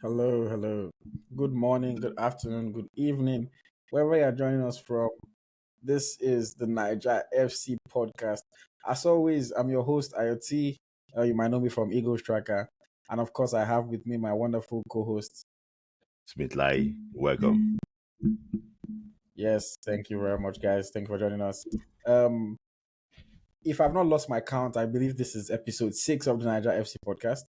Hello, hello. Good morning, good afternoon, good evening, wherever you're joining us from. This is the Naija FC Podcast. As always, I'm your host, AyoT. You might know me from EaglesTracker. And of course, I have with me my wonderful co host. Smith Layi, welcome. Yes, thank you very much, guys. Thank you for joining us. Um, if I've not lost my count, I believe this is episode 6 of the Naija FC Podcast.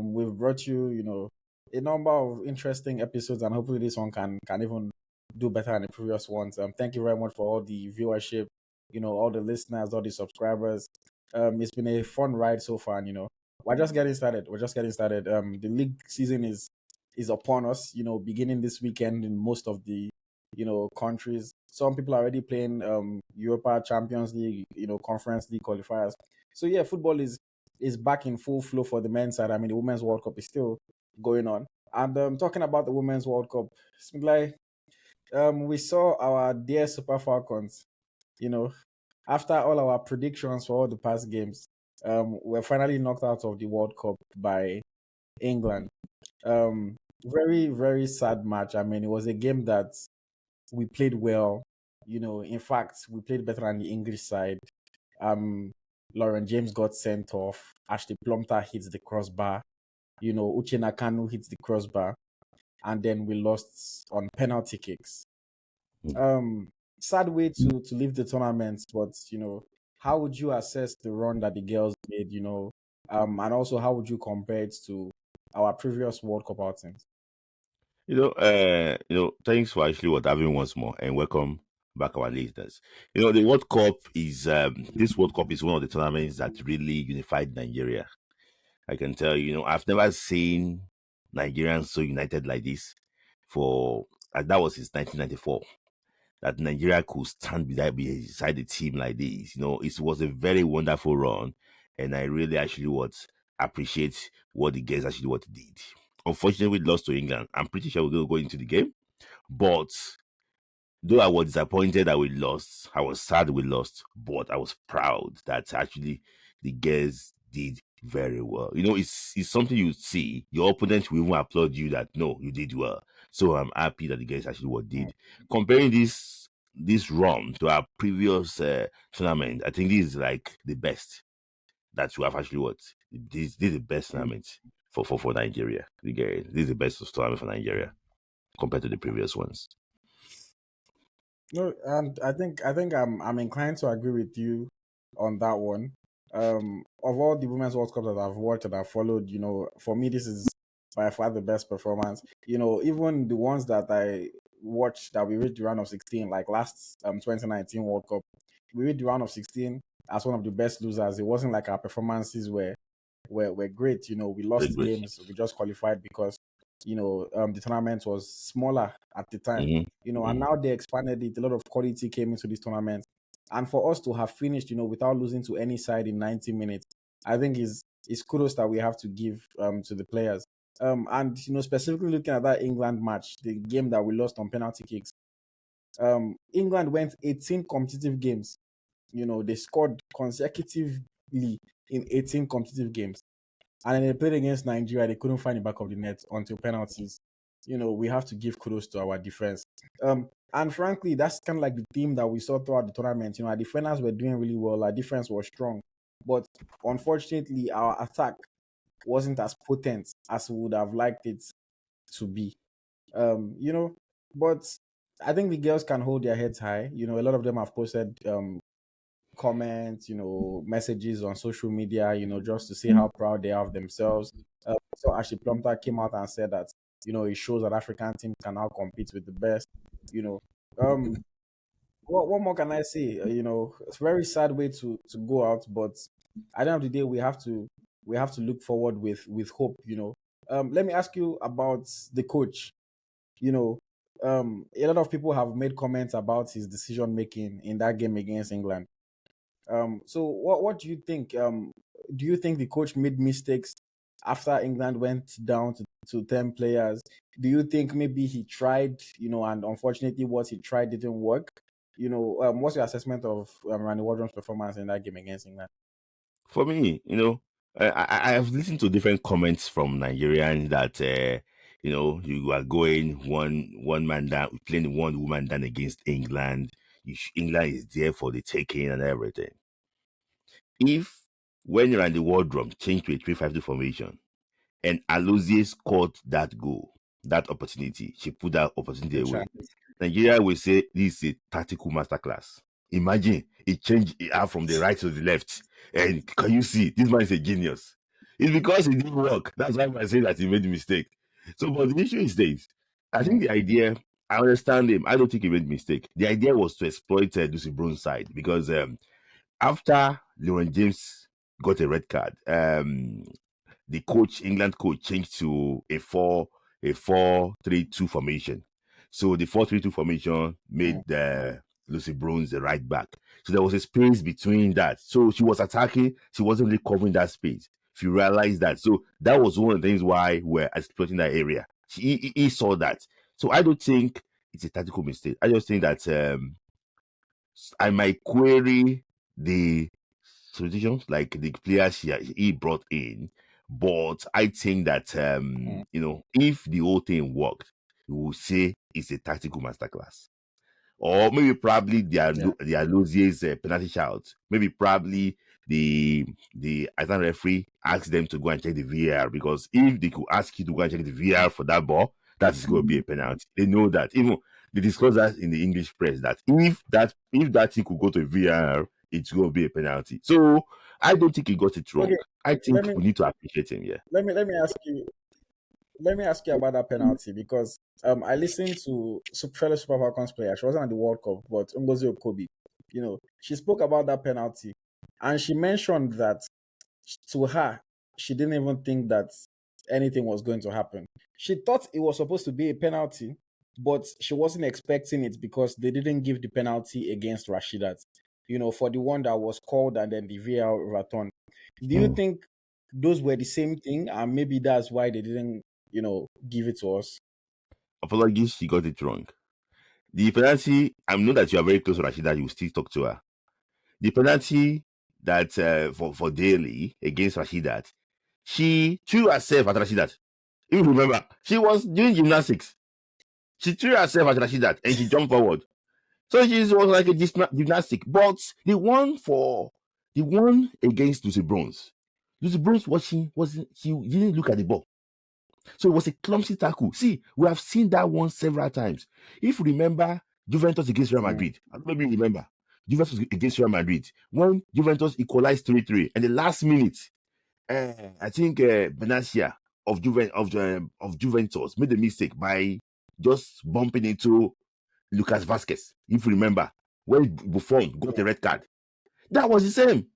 We've brought you, a number of interesting episodes, and hopefully this one can even do better than the previous ones. Thank you very much for all the viewership, all the listeners, all the subscribers. It's been a fun ride so far, and we're just getting started. We're just getting started. The league season is upon us. Beginning this weekend in most of the countries. Some people are already playing Europa Champions League, Conference League qualifiers. So yeah, football is back in full flow for the men's side. I mean, the Women's World Cup is still going on. And talking about the Women's World Cup, it's like we saw our dear Super Falcons, you know, after all our predictions for all the past games, we're finally knocked out of the World Cup by England. Very, very sad match. I mean, it was a game that we played well. In fact, we played better than the English side. Um, Lauren James got sent off. Ashley Plumter hits the crossbar. Uche Nakanu hits the crossbar, and then we lost on penalty kicks. Sad way to leave the tournament, but how would you assess the run that the girls made? And also how would you compare it to our previous World Cup outings? Thanks for actually having me once more and welcome back our listeners. The World Cup is this World Cup is one of the tournaments that really unified Nigeria. I can tell you, I've never seen Nigerians so united like this for that was since 1994. That Nigeria could stand beside the team like this. It was a very wonderful run, and I really actually would appreciate what the guys actually what did. Unfortunately, we lost to England. I'm pretty sure we're going to go into the game, but though I was disappointed that we lost, I was sad we lost, but I was proud that actually the girls did very well. It's something you see. Your opponent will even applaud you that no, you did well. So I'm happy that the girls actually what did. Comparing this run to our previous tournament, I think this is like the best that we have actually what this is the best tournament for Nigeria. This is the best tournament for Nigeria compared to the previous ones. No, and I think I'm inclined to agree with you on that one. Of all the women's World Cup that I've watched and I've followed, for me this is by far the best performance. Even the ones that I watched that we reached the round of 16, like last 2019 World Cup, we reached the round of 16 as one of the best losers. It wasn't like our performances were great. We Very lost good. games, we just qualified because the tournament was smaller at the time. Hmm. And now they expanded it. A lot of quality came into this tournament, and for us to have finished, without losing to any side in 90 minutes, I think is kudos that we have to give to the players. And specifically looking at that England match, the game that we lost on penalty kicks. England went 18 competitive games. They scored consecutively in 18 competitive games. And then they played against Nigeria. They couldn't find the back of the net until penalties. We have to give kudos to our defense. And frankly, that's kind of like the theme that we saw throughout the tournament. Our defenders were doing really well. Our defense was strong. But unfortunately, our attack wasn't as potent as we would have liked it to be. Um, you know, but I think the girls can hold their heads high. A lot of them have posted comments, messages on social media, just to say how proud they are of themselves. So Ashley Plumter came out and said that, it shows that African teams can now compete with the best. You know, um, what more can I say? It's a very sad way to go out, but at the end of the day, we have to look forward with hope. Let me ask you about the coach. You know, a lot of people have made comments about his decision making in that game against England. So what do you think? Do you think the coach made mistakes after England went down to 10 players? Do you think maybe he tried, and unfortunately what he tried didn't work? What's your assessment of Randy Wardrum's performance in that game against England? For me, I have listened to different comments from Nigerians that you are going one man down, playing one woman down against England. England is there for the taking and everything. If when you're in the war drum, change to a 3-5-2 formation, and Alozie scored that goal, that opportunity, she put that opportunity away. Nigeria will say this is a tactical masterclass. Imagine it changed it out from the right to the left. And can you see this man is a genius? It's because it didn't work. That's why I say that he made a mistake. So, but the issue is this. I think the idea, I understand him. I don't think he made a mistake. The idea was to exploit Lucy Brown's side because after Lauren James got a red card, the England coach, changed to a 4-3-2 formation. So the 4-3-2 formation made Lucy Bronze the right back. So there was a space between that. So she was attacking, she wasn't really covering that space. If you realize that. So that was one of the things why we're exploiting that area. He saw that. So I don't think it's a tactical mistake. I just think that I might query the solutions like the players he brought in, but I think that if the whole thing worked, we will say it's a tactical masterclass. Or maybe probably the Alozie's penalty shout. Maybe probably the Iceland referee asked them to go and check the VAR, because if they could ask you to go and check the VAR for that ball, that's going to be a penalty. They know that. Even they discuss that in the English press that if that thing could go to VAR, it's going to be a penalty. So I don't think he got it wrong. Okay, I think we need to appreciate him. Yeah. let me ask you. Let me ask you about that penalty, because I listened to fellow Super Falcons player. She wasn't at the World Cup, but Ngozi Okobi, she spoke about that penalty, and she mentioned that to her, she didn't even think that anything was going to happen. She thought it was supposed to be a penalty, but she wasn't expecting it because they didn't give the penalty against Rashidat, for the one that was called and then the VAR overturned. Do you think those were the same thing, and maybe that's why they didn't give it to us? Apologies, she got it wrong. The penalty, I know that you are very close to Rashida, you will still talk to her. The penalty that for Daly against Rashidat, she threw herself at Rashidat. If you remember, she was doing gymnastics. She threw herself at Rashidat and she jumped forward. So she was like a gymnastic. But the one against Lucy Bronze she didn't look at the ball. So it was a clumsy tackle. See, we have seen that one several times. If you remember Juventus against Real Madrid, maybe you remember Juventus against Real Madrid, when Juventus equalized 3-3, and the last minute, I think Benatia of Juventus made a mistake by just bumping into Lucas Vasquez. If you remember, when Buffon got a red card, that was the same.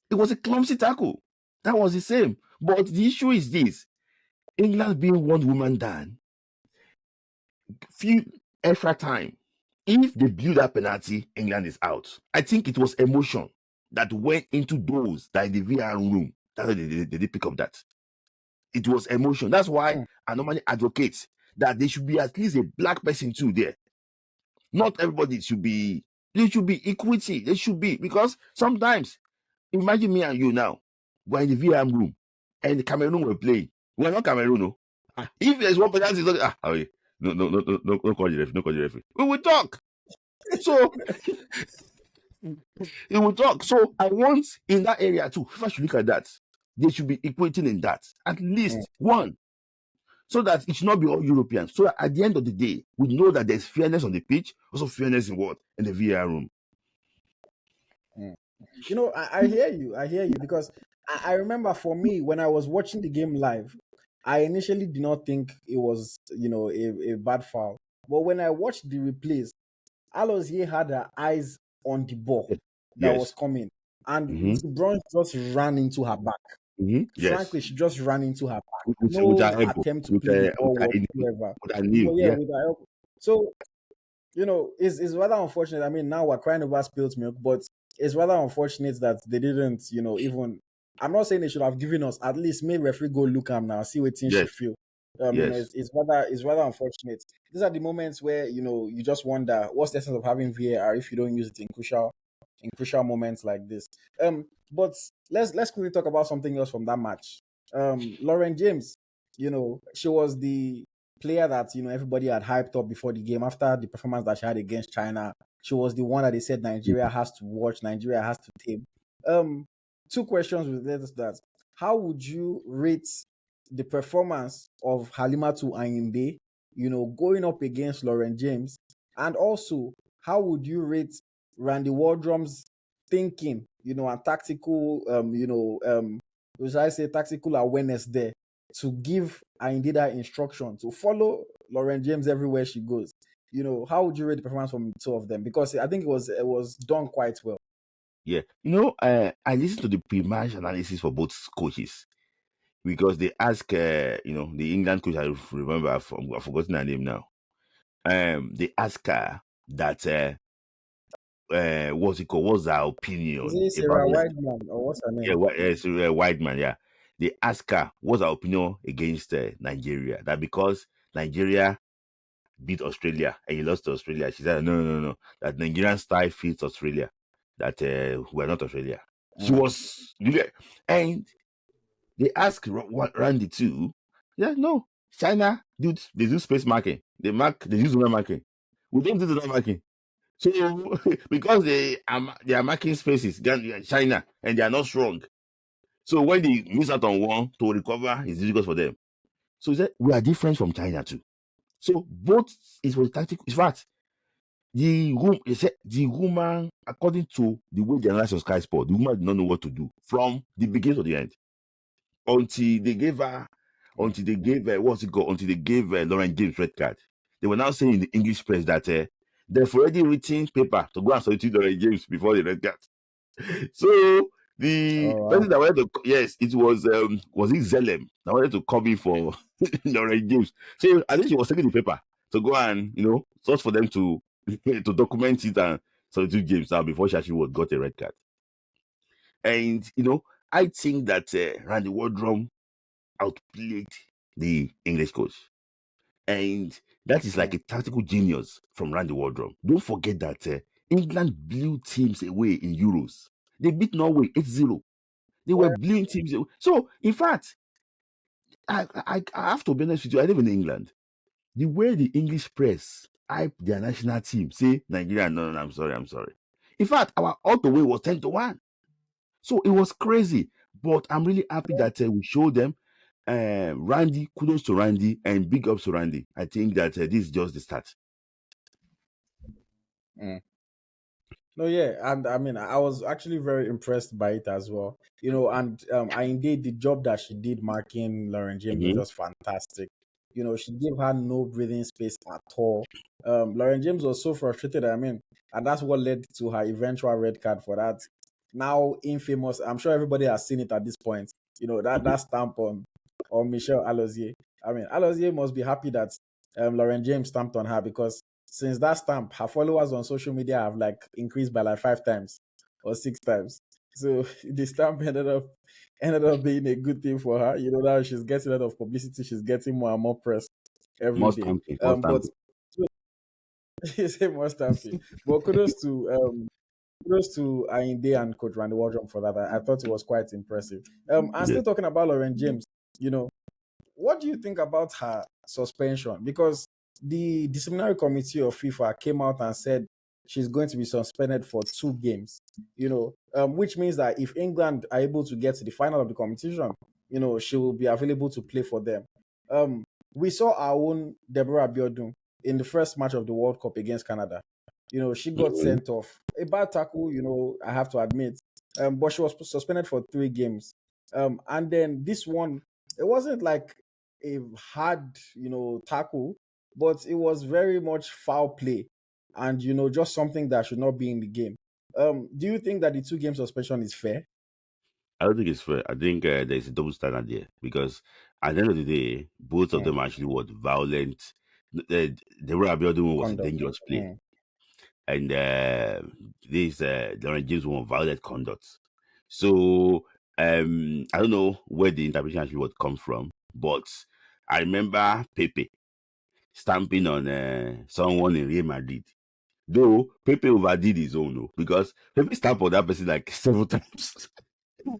It was a clumsy tackle. That was the same. But the issue is this: England being one woman down, few extra time. If they blew that penalty, England is out. I think it was emotion that went into those that in the VR room. That's why they did pick up that. It was emotion. That's why I normally advocate that there should be at least a black person too there. Not everybody should be. There should be equity. There should be, because sometimes, imagine me and you now, we're in the VM room and the Cameroon were playing. We're not Cameroon, no. If there's one penalty, no call the referee, no call the referee. We will talk. So we will talk. So I want in that area too. FIFA should look at that. They should be equating in that at least one, so that it should not be all Europeans. So that at the end of the day, we know that there's fairness on the pitch, also fairness in the VR room. I hear you, because I remember for me, when I was watching the game live, I initially did not think it was, a bad foul. But when I watched the replays, Alozie had her eyes on the ball that was coming, and Brown just ran into her back. Frankly, she just ran into her back. With her elbow, attempt to play the ball whatsoever. With her elbow. So, it's rather unfortunate. I mean, now we're crying over spilled milk, but it's rather unfortunate that they didn't, even. I'm not saying they should have given us, at least make referee go look at now, see what things she feel. It's rather unfortunate. These are the moments where you just wonder what's the essence of having VAR if you don't use it in crucial moments like this. But let's quickly talk about something else from that match. Lauren James, she was the player that everybody had hyped up before the game after the performance that she had against China. She was the one that they said Nigeria has to watch, Nigeria has to tame. Um, Two questions related to that. How would you rate the performance of Halimatu Ayinde, going up against Lauren James? And also, how would you rate Randy Wardrum's thinking, and tactical, should I say tactical awareness there to give Ayinde that instruction to follow Lauren James everywhere she goes? How would you rate the performance from the two of them? Because I think it was done quite well. Yeah. I listened to the pre-match analysis for both coaches because they ask, the England coach, I remember, I've forgotten her name now. They ask her that, what's it called? What's her Is opinion it about Sarah this? Whiteman or what's her name? Yeah, white man. Yeah, they ask her what's her opinion against Nigeria. That because Nigeria beat Australia and you lost to Australia, she said, no, no, no, that Nigerian style fits Australia. That we're not Australia. She Mm. was, and they asked Randy too. Yeah, no, China, dude, they do space marking. They use zone marking. We don't do the marking. So because they are marking spaces, China, and they are not strong. So when they miss out on one to recover, it's difficult for them. So he said we are different from China too. So both it was tactical. In fact, he said the woman, according to the way they analyzed on Sky Sport, the woman did not know what to do from the beginning to the end until they gave her, Mm. until they gave Lauren James red card. They were now saying in the English press that they've already written paper to go and substitute Lauren James before the red card. So the Oh wow. person that wanted to, yes, it was it Zelem that wanted to come in for Lauren James. So I think she was taking the paper to go and search for them to to document it and substitute James now before she actually got a red card. And I think that Randy Wardrum outplayed the English coach. And that is like Mm. a tactical genius from Randy Wardrum. Don't forget that England blew teams away in Euros. They beat Norway 8-0. They were Yeah. blowing teams away. So, in fact, I have to be honest with you, I live in England. The way the English press hype their national team, say Nigeria, no, I'm sorry, I'm sorry. In fact, our out the way was 10-1. So it was crazy. But I'm really happy that we showed them. Randy, kudos to Randy and big ups to Randy. I think that this is just the start. Mm. No, yeah, and I mean, I was actually very impressed by it as well. And I indeed the job that she did marking Lauren James was Mm-hmm. just fantastic. She gave her no breathing space at all. Lauren James was so frustrated. I mean, and that's what led to her eventual red card for that now infamous. I'm sure everybody has seen it at this point. That stamp on Michelle Alozier. I mean, Alozier must be happy that Lauren James stamped on her because since that stamp, her followers on social media have like increased by like 5 times or 6 times. So the stamp ended up being a good thing for her. Now she's getting a lot of publicity. She's getting more and more press every More day. stamping, more But stamping. say more stamping. But kudos to Ayinde and Coach Randy Wardrum for that. I thought it was quite impressive. And Yeah. still talking about Lauren James, you know, what do you think about her suspension? Because the disciplinary committee of FIFA came out and said she's going to be suspended for 2 games. Which means that if England are able to get to the final of the competition, she will be available to play for them. We saw our own Deborah Abiodun in the first match of the World Cup against Canada. She got Mm-hmm. sent off. A bad tackle, I have to admit. But she was suspended for 3 games. And then this one, it wasn't like a hard, tackle, but it was very much foul play and, just something that should not be in the game. Do you think that the 2 game suspension is fair? I don't think it's fair. I think there's a double standard there because at the end of the day, both of Mm, them actually were violent. The Roy Abiodun one was a conduct. dangerous play, Mm, and this Lauren James one violent conduct. So I don't know where the interpretation actually would come from, but I remember Pepe stamping on someone in Real Madrid. Though Pepe overdid his own, though, because Pepe stamped on that person like several times.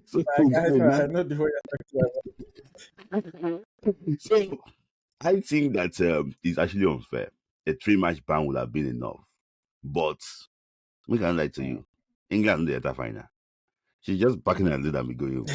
So, I know the way you're talking so I think that it's actually unfair. A 3 match ban would have been enough. But we can't lie to about. you. England the enter final. She's just backing her lead and be going home.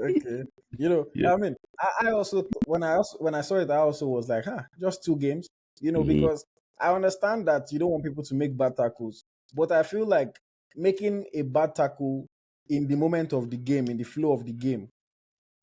Okay. Yeah. I mean, I also when I saw it, I also was like, just 2 games. Mm-hmm. Because I understand that you don't want people to make bad tackles, but I feel like making a bad tackle in the moment of the game, in the flow of the game,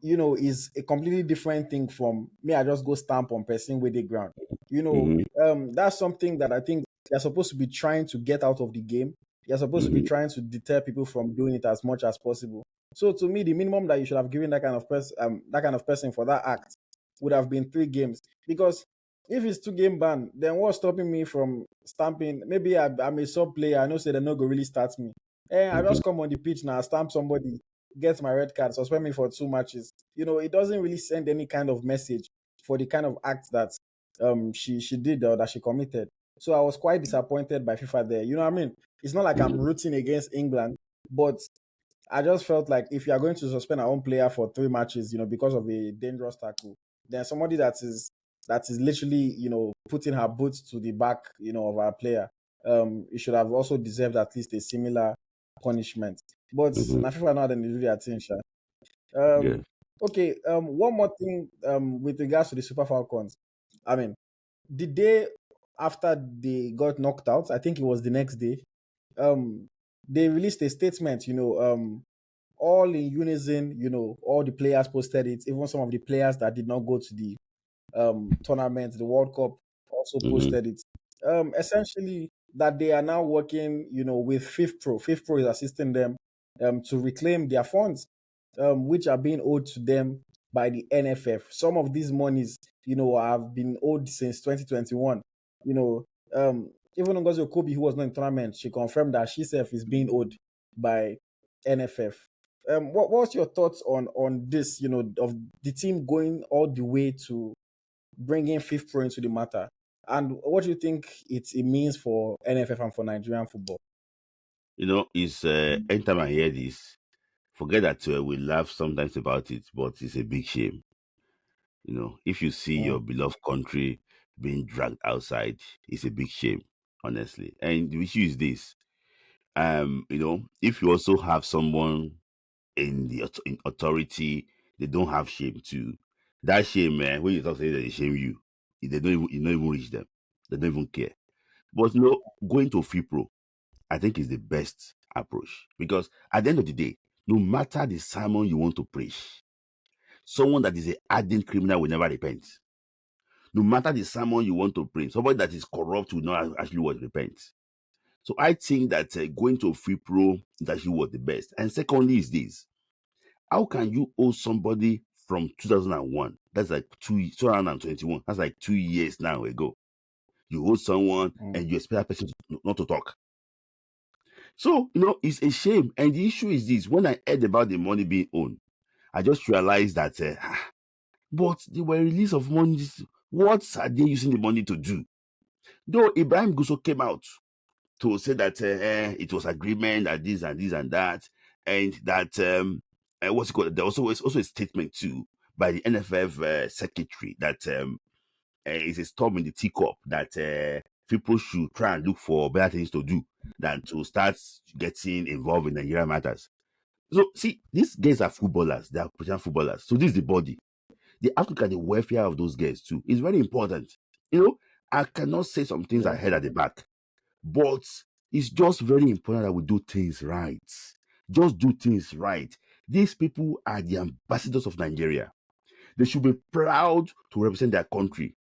is a completely different thing from me. I just go stamp on person with the ground. Mm-hmm. That's something that I think you're supposed to be trying to get out of the game. You're supposed to be Mm-hmm. trying to deter people from doing it as much as possible. So to me, the minimum that you should have given that kind of person for that act would have been 3 games. Because if it's 2 game ban, then what's stopping me from stamping? Maybe I'm a sub player. I know say they're not gonna really start me. I Mm-hmm. just come on the pitch now, stamp somebody, get my red card, suspend me for 2 matches. It doesn't really send any kind of message for the kind of act that she did or that she committed. So I was quite disappointed by FIFA there. You know what I mean? It's not like I'm Mm-hmm. rooting against England, but I just felt like if you are going to suspend our own player for 3 matches, because of a dangerous tackle, then somebody that is literally, putting her boots to the back, of our player, it should have also deserved at least a similar punishment. But Mm-hmm. na FIFA now then they do their thing, sha. Yeah. Um, okay. One more thing. With regards to the Super Falcons, I mean, the day after they got knocked out, I think it was the next day. Um, they released a statement. All in unison. All the players posted it. Even some of the players that did not go to the tournament, the World Cup, also Mm-hmm. posted it. Essentially, that they are now working, with Fifth Pro. Fifth Pro is assisting them to reclaim their funds, which are being owed to them by the NFF. Some of these monies, have been owed since 2021. You know, even Ngozi Okobi, who was not in tournament, she confirmed that she herself is being owed by NFF. What's your thoughts on this? Of the team going all the way to bringing Fifth Pro into the matter, and what do you think it means for NFF and for Nigerian football? It's anytime I hear this, forget that we laugh sometimes about it, but it's a big shame. If you see Mm, your beloved country being dragged outside, it's a big shame, honestly. And the issue is this: if you also have someone in the in authority, they don't have shame too. That shame, man, when you talk say that they shame you, they don't even you don't even reach them. They don't even care. But going to FIPRO, I think is the best approach because at the end of the day, no matter the sermon you want to preach, someone that is a hardened criminal will never repent. No matter the sermon you want to preach, somebody that is corrupt will not actually want to repent. So I think that going to FIPRO is actually what the best. And secondly is this: how can you owe somebody from 2001? That's like 2021. That's like 2 years now ago. You owe someone mm, and you expect that person not to talk. So, it's a shame. And the issue is this: when I heard about the money being owned, I just realized that, but they were release of money. What are they using the money to do? Though Ibrahim Gusso came out to say that it was agreement that this and this and that, and that what's it called? There was also a statement too by the NFF secretary that it's a storm in the teacup that people should try and look for better things to do than to start getting involved in Nigerian matters. So see, these guys are footballers; they are professional footballers. So this is the body. They have to look at the welfare of those guys too. It's very important. I cannot say some things yeah. ahead at the back. But it's just very important that we do things right. Just do things right. These people are the ambassadors of Nigeria. They should be proud to represent their country.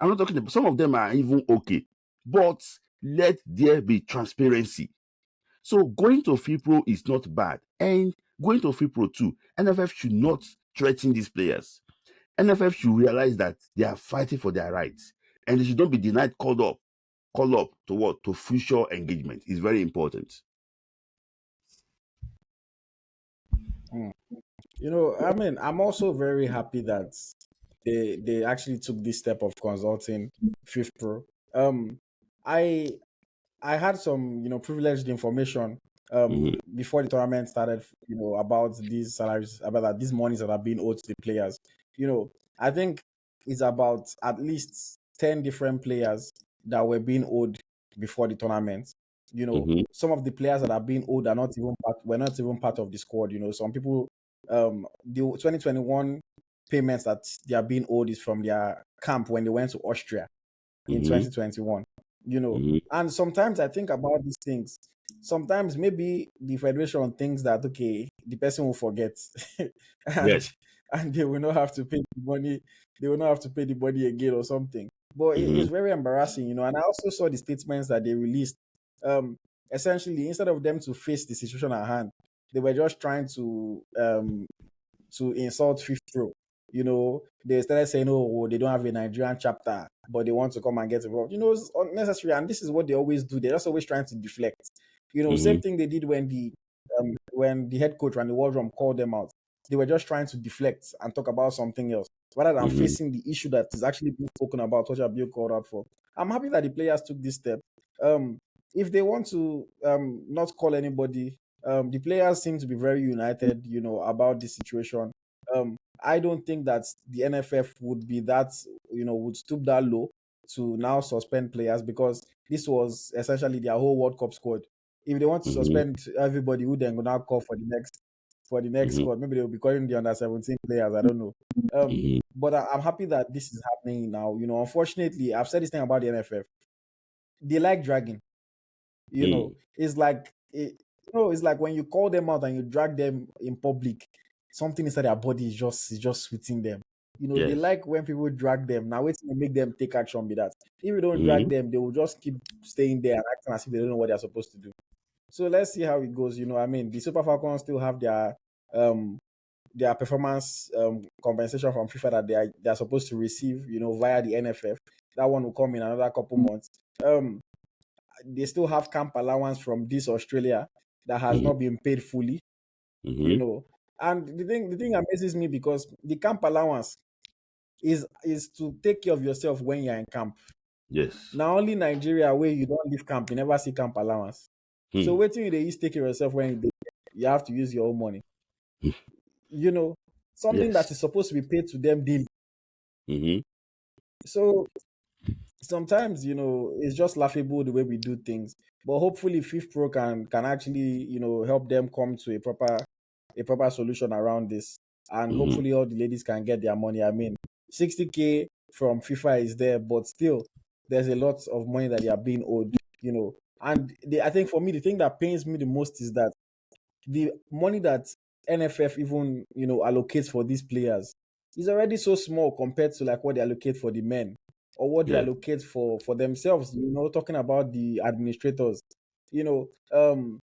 I'm not talking about some of them are even okay, but let there be transparency. So going to FIPRO is not bad, and going to FIPRO too, NFF should not threaten these players. NFF should realize that they are fighting for their rights, and they should not be denied call up to what? To future engagement. Is very important. Mm. I mean, I'm also very happy that they actually took this step of consulting Fifth Pro. I I had some, privileged information before the tournament started, about these salaries, about that these monies that are being owed to the players. I think it's about at least 10 different players that were being owed before the tournament. Mm-hmm. Some of the players that are being owed are not even were not even part of the squad. Some people, the 2021 payments that they are being owed is from their camp when they went to Austria in Mm-hmm. 2021. Mm-hmm. And sometimes I think about these things. Sometimes maybe the federation thinks that, okay, the person will forget, and Yes. they will not have to pay the money. They will not have to pay the money again or something. But Mm-hmm. it's very embarrassing. And I also saw the statements that they released. Um, Essentially, instead of them to face the situation at hand, they were just trying to insult FIFA. They started saying, oh, they don't have a Nigerian chapter, but they want to come and get involved. It's unnecessary. And this is what they always do. They're just always trying to deflect. Mm-hmm. Same thing they did when the head coach and the war room called them out. They were just trying to deflect and talk about something else rather than Mm-hmm. facing the issue that is actually being spoken about, what you're being called out for. I'm happy that the players took this step. Um, if they want to not call anybody, the players seem to be very united, about this situation. I don't think that the NFF would be that, would stoop that low to now suspend players, because this was essentially their whole World Cup squad. If they want to Mm-hmm. suspend everybody, who then will now call for the next Mm-hmm. squad, maybe they'll be calling the under 17 players. I don't know. Um, Mm-hmm. but I'm happy that this is happening now. Unfortunately, I've said this thing about the NFF. They like dragging. It's like it's like when you call them out and you drag them in public, something inside their body is just sweeting them. They Yes. like when people drag them. Now wait till make them take action with that. If you don't Mm-hmm. drag them, they will just keep staying there and acting as if they don't know what they're supposed to do. So let's see how it goes. I mean, the Super Falcons still have um their performance compensation from FIFA that they are supposed to receive, via the NFF. That one will come in another couple months. They still have camp allowance from this Australia that has Mm-hmm. not been paid fully, you Mm-hmm. know. And the thing amazes me, because the camp allowance is to take care of yourself when you're in camp. Yes. Now only Nigeria, where you don't leave camp, you never see camp allowance. So Hmm. waiting you they use take care of yourself when you have to use your own money. You know, Something that Yes. is supposed to be paid to them daily. Mm-hmm. So sometimes it's just laughable the way we do things, but hopefully fifth pro can actually help them come to a proper solution around this, and Mm-hmm. hopefully all the ladies can get their money. I mean, 60K from FIFA is there, but still there's a lot of money that they are being owed. And I think for me, the thing that pains me the most is that the money that NFF even allocates for these players is already so small compared to like what they allocate for the men, or what they Yeah. allocate for themselves. Talking about the administrators, you know, um,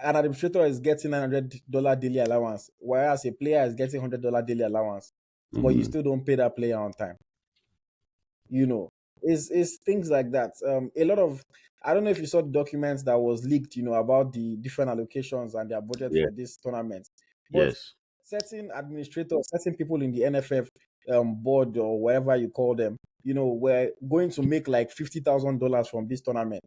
an administrator is getting $900 daily allowance, whereas a player is getting $100 daily allowance, but you Mm-hmm. still don't pay that player on time. you know is things like that. A lot of, I don't know if you saw the documents that was leaked, about the different allocations and their budget Yeah. for this tournament, but Yes. certain administrators, certain people in the NFF board, or whatever you call them, were going to make like $50,000 from this tournament,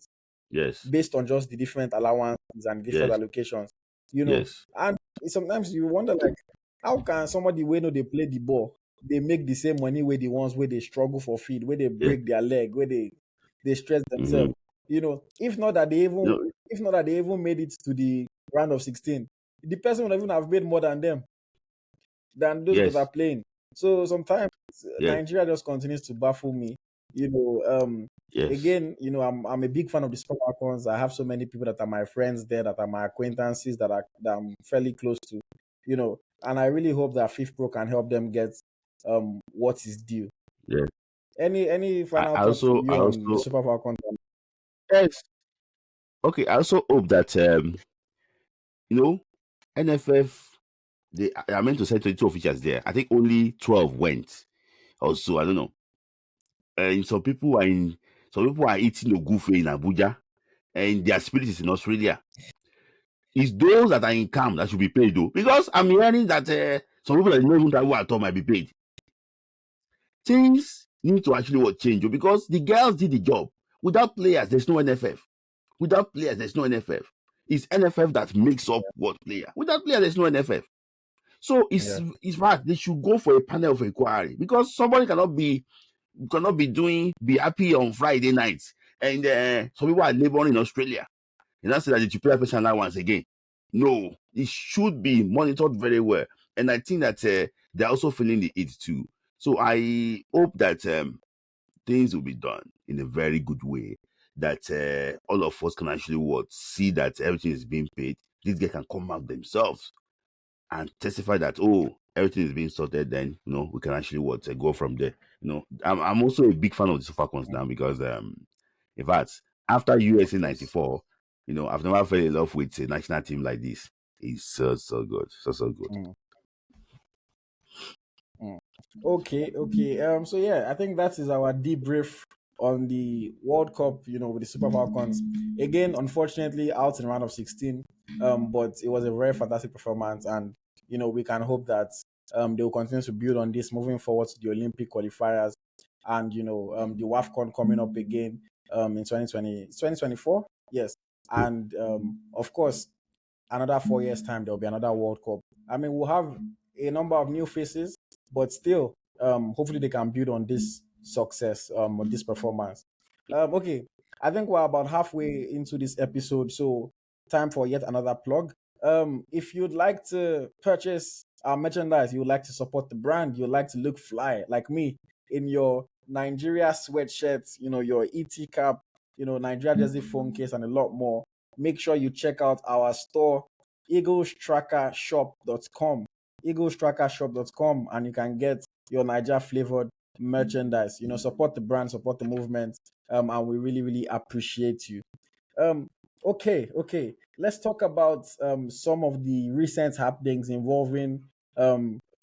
Yes. based on just the different allowances and different Yes. allocations, you know. Yes. And sometimes you wonder, like, how can somebody where know they play the ball, they make the same money where the ones where they struggle for feed, where they Yeah. break their leg, where they stress Mm-hmm. themselves, if not that they You even know, if not that they even made it to the round of 16, the person would even have made more than them, than those that are yes. playing. So sometimes Yes. Nigeria just continues to baffle me. You know, Yes. again, I'm a big fan of the Super Falcons. I have so many people that are my friends there, that are my acquaintances, that I'm fairly close to. And I really hope that Fifth Pro can help them get what is due. Yes. Any I final I thoughts from also I you on the also Super Falcons? yes. Okay. I also hope that you know NFF, they I meant to send 22 officials there. I think only 12 went. Also, I don't know. And some people are eating ogufe in Abuja, and their spirit is in Australia. It's those that are in camp that should be paid though, because I'm hearing that some people that don't even travel at all might be paid. Things need to actually change oh, because the girls did the job. Without players, there's no NFF. Without players, there's no NFF. It's NFF that makes up what player. Without player, there's no NFF. So Yeah. it's fact they should go for a panel of inquiry because somebody be happy on Friday nights and some people are laboring in Australia. And that's that you play personal allowance again. No, it should be monitored very well. And I think that they're also feeling the heat too. So I hope that things will be done in a very good way. That all of us can actually see that everything is being paid. These guys can come out themselves and testify that everything is being sorted. Then we can actually go from there. I'm also a big fan of the Super Falcons now because in fact after USA Okay. '94, I've never fell in love with a national team like this. It's so good, so good. Mm, mm. Okay, okay. So yeah, I think that is our debrief on the World Cup, with the Super Falcons. Again, unfortunately, out in round of 16. But it was a very fantastic performance, and we can hope that they will continue to build on this moving forward to the Olympic qualifiers, and the WAFCON coming up again in 2020, 2024. Yes. And of course, another 4 years time there'll be another World Cup. I mean, we'll have a number of new faces, but still, hopefully they can build on this success, on this performance. Okay, I think we're about halfway into this episode, so time for yet another plug. If you'd like to purchase our merchandise, you'd like to support the brand, you'd like to look fly like me in your Nigeria sweatshirt, your ET cap, Nigeria jersey phone case, and a lot more, make sure you check out our store, EaglesTrackerShop.com. EaglesTrackerShop.com, and you can get your Niger flavored merchandise. Support the brand, support the movement, and we really, really appreciate you. Um, okay. Let's talk about some of the recent happenings involving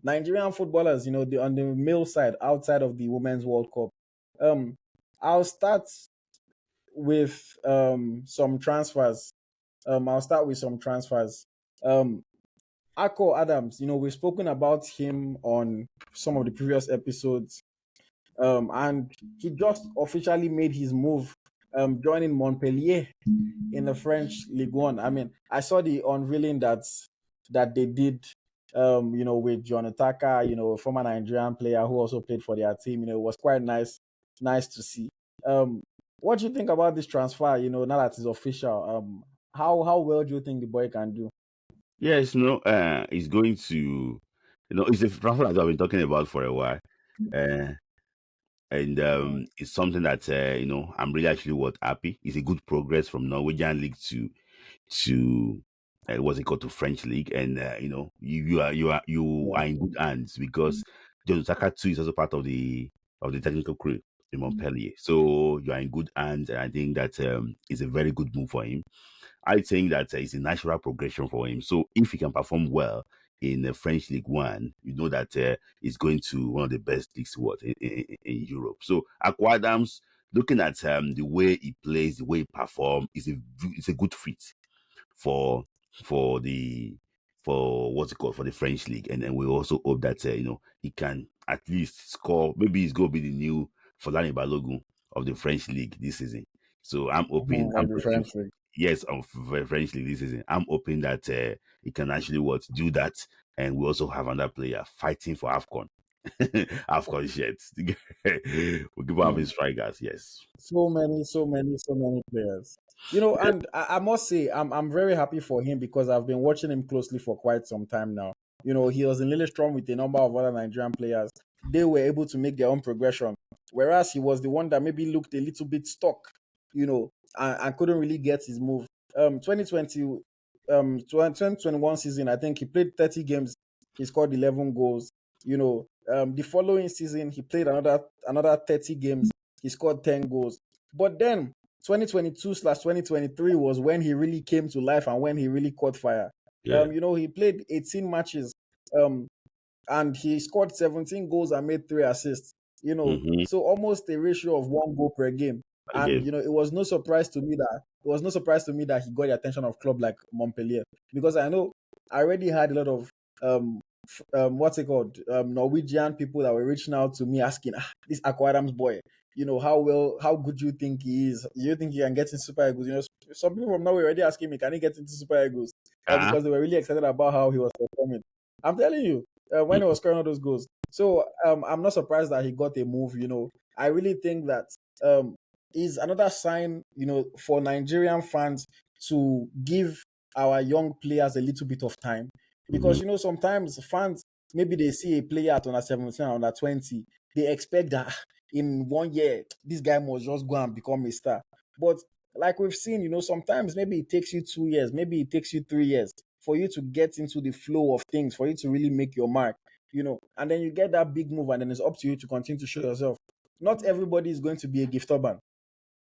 Nigerian footballers. On the male side, outside of the Women's World Cup. Um, I'll start with some transfers. I'll start with some transfers. Um, Akor Adams, we've spoken about him on some of the previous episodes, and he just officially made his move, joining Montpellier in the French Ligue 1. I mean, I saw the unveiling that they did, with John Otaka, a former Nigerian player who also played for their team. It was quite nice to see. Um, what do you think about this transfer? Now that it's official, how well do you think the boy can do? Yes, he's going to, it's a transfer that I've been talking about for a while. Uh, and Mm, it's something that I'm really actually happy. It's a good progress from Norwegian league to what's it called, to French league, and you are yeah. in good hands because John Saka too is also part of the technical crew in Montpellier. So you are in good hands, and I think that is a very good move for him. I think that it's a natural progression for him. So if he can perform well in the French League One, you know that he's going to one of the best leagues in Europe. So Akor Adams, looking at the way he plays, the way he performs, it's a good fit for for the for what's it called, for the French league, and then we also hope that he can at least score. Maybe he's going to be the new Fulani Balogun of the French league this season. So I'm hoping, Mhm, of the French league. yes, of French league this season. I'm hoping that he can actually do that, and we also have another player fighting for Afcon. Afcon shirts. We keep on having Mm. strikers. Yes. So many players. And I must say, I'm very happy for him because I've been watching him closely for quite some time now. He was in Lillestrøm with a number of other Nigerian players. They were able to make their own progression, whereas he was the one that maybe looked a little bit stuck, and couldn't really get his move. 2020, 2021 season, I think he played 30 games. He scored 11 goals. The following season, he played another 30 games. He scored 10 goals. But then 2022/2023 was when he really came to life and when he really caught fire. Yeah. He played 18 matches, um, and he scored 17 goals and made 3 assists. Mm-hmm. So almost a ratio of 1 goal per game. And Again. it was no surprise to me that he got the attention of club like Montpellier, because I already had a lot of what's it called, Norwegian people that were reaching out to me asking, this Akor Adams boy, how good you think he is. You think he can get into Super Eagles? Some people from Norway already asking me, can he get into Super Eagles? Ah. Because they were really excited about how he was performing. I'm telling you, when he was scoring all those goals. So I'm not surprised that he got a move. I really think that is another sign, for Nigerian fans to give our young players a little bit of time. Because, Mhm. sometimes fans, maybe they see a player at under 17 or under 20, they expect that in 1 year, this guy must just go and become a star. But like we've seen, sometimes maybe it takes you 2 years, maybe it takes you 3 years for you to get into the flow of things, for you to really make your mark, and then you get that big move, and then it's up to you to continue to show yourself. Not everybody is going to be a gift urban.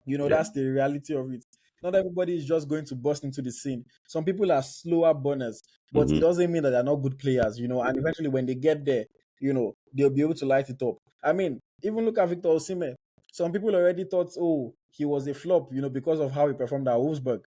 Yeah. That's the reality of it. Not everybody is just going to burst into the scene. Some people are slower burners, but it Mhm. doesn't mean that they're not good players, and eventually when they get there, they'll be able to light it up. I mean, even look at Victor Osimhen. Some people already thought, oh, he was a flop, because of how he performed at Wolfsburg.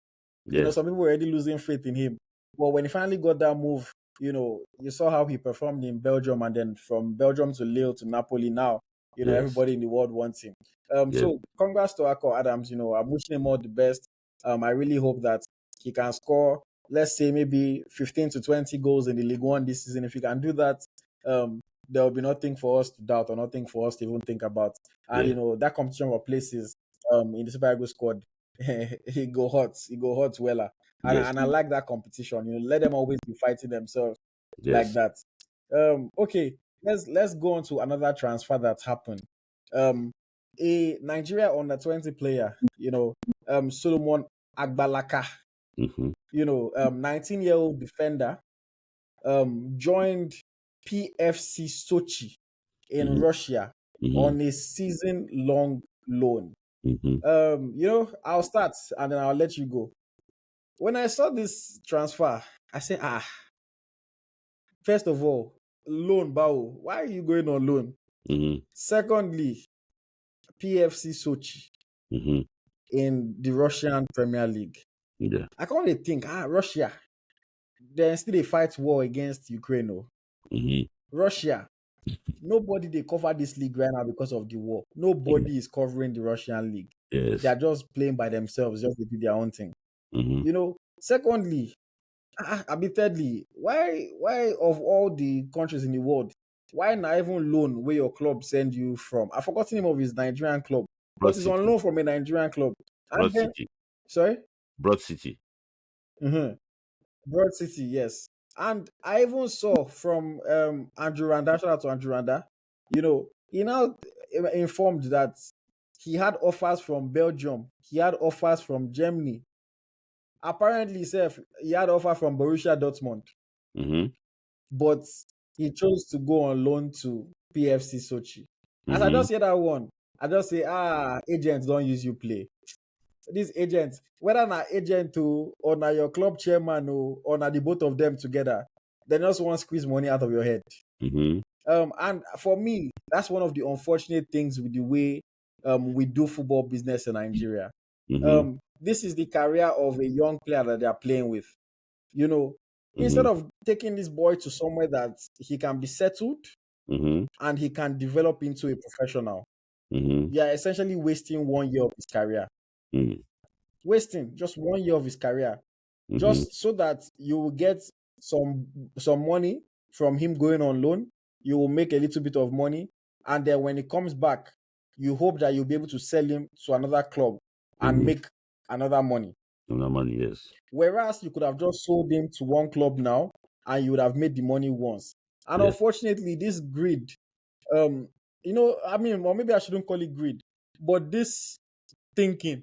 Yes. Some people were already losing faith in him. But when he finally got that move, you saw how he performed in Belgium, and then from Belgium to Lille to Napoli now, Yes. everybody in the world wants him. Yes. So congrats to Akor Adams. I'm wishing him all the best. I really hope that he can score, let's say maybe 15 to 20 goals in the League One this season. If he can do that, there will be nothing for us to doubt or nothing for us to even think about. And Yeah. that competition for places in the Super Eagles squad, he go hot wella. And, Yes. and I like that competition. Let them always be fighting themselves like Yes. that. Okay, let's go on to another transfer that happened. Um, a Nigeria under 20 player, Solomon Agbalaka, Mhm. 19-year-old defender, joined PFC Sochi in Mhm. Russia Mhm. on a season-long loan. Mhm. I'll start and then I'll let you go. When I saw this transfer, I said, first of all, loan, Bao, why are you going on loan? Mhm. Secondly, PFC Sochi Mhm. in the Russian Premier League. Yeah. I can't really think, Russia, they still they fight war against Ukraine. Oh. Mhm. Russia, nobody they cover this league right now because of the war. Mhm. Nobody is covering the Russian league. They Yes. are just playing by themselves, just to do their own thing. Mhm. Secondly, thirdly, why of all the countries in the world, why not even loan where your club send you from? I forgot the name of his Nigerian club, Broad but he's on City. loan from a Nigerian club. And Broad then, City. sorry, Broad City. Broad City, yes. And I even saw from Andrew Randa, shout out to Andrew Randa, he now informed that he had offers from Belgium, he had offers from Germany. Apparently, sef, he had offer from Borussia Dortmund, Mhm. but he chose to go on loan to PFC Sochi. As I Mhm. just hear that one, I just say, agents don't use you play. These agents, whether na agent or na your club chairman or na the both of them together, they just want to squeeze money out of your head. Mhm. And for me, that's one of the unfortunate things with the way we do football business in Nigeria. Mhm. This is the career of a young player that they are playing with. You know, Instead Mhm. of taking this boy to somewhere that he can be settled Mhm. and he can develop into a professional, Mhm. you are essentially wasting 1 year of his career. Mhm. Wasting just 1 year of his career, Mhm. just so that you will get some some money from him going on loan. You will make a little bit of money, and then when he comes back, you hope that you'll be able to sell him to another club and Mhm. make another money. No money. Yes. Whereas you could have just sold him to one club now, and you would have made the money once. And Yes. unfortunately, this greed, um, I mean, or maybe I shouldn't call it greed, but this thinking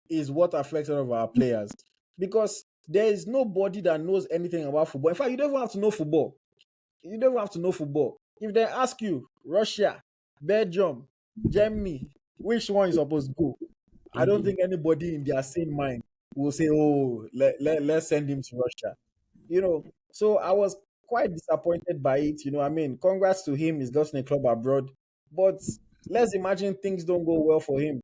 is what affects all of our players, because there is nobody that knows anything about football. In fact, you don't even have to know football. You don't even have to know football. If they ask you, Russia, Belgium, Germany, which one is supposed to go? I don't Mhm. think anybody in their sane mind will say, oh, let's send him to Russia. So I was quite disappointed by it. I mean, congrats to him. He's gotten a club abroad. But let's imagine things don't go well for him.